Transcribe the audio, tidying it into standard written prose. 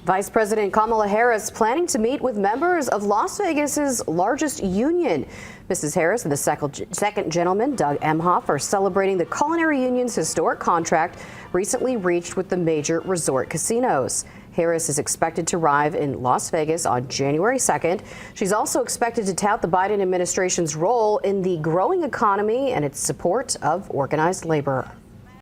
Vice President Kamala Harris planning to meet with members of Las Vegas's largest union. Mrs. Harris and the second gentleman, Doug Emhoff, are celebrating the culinary union's historic contract recently reached with the major resort casinos. Harris is expected to arrive in Las Vegas on January 2nd. She's also expected to tout the Biden administration's role in the growing economy and its support of organized labor.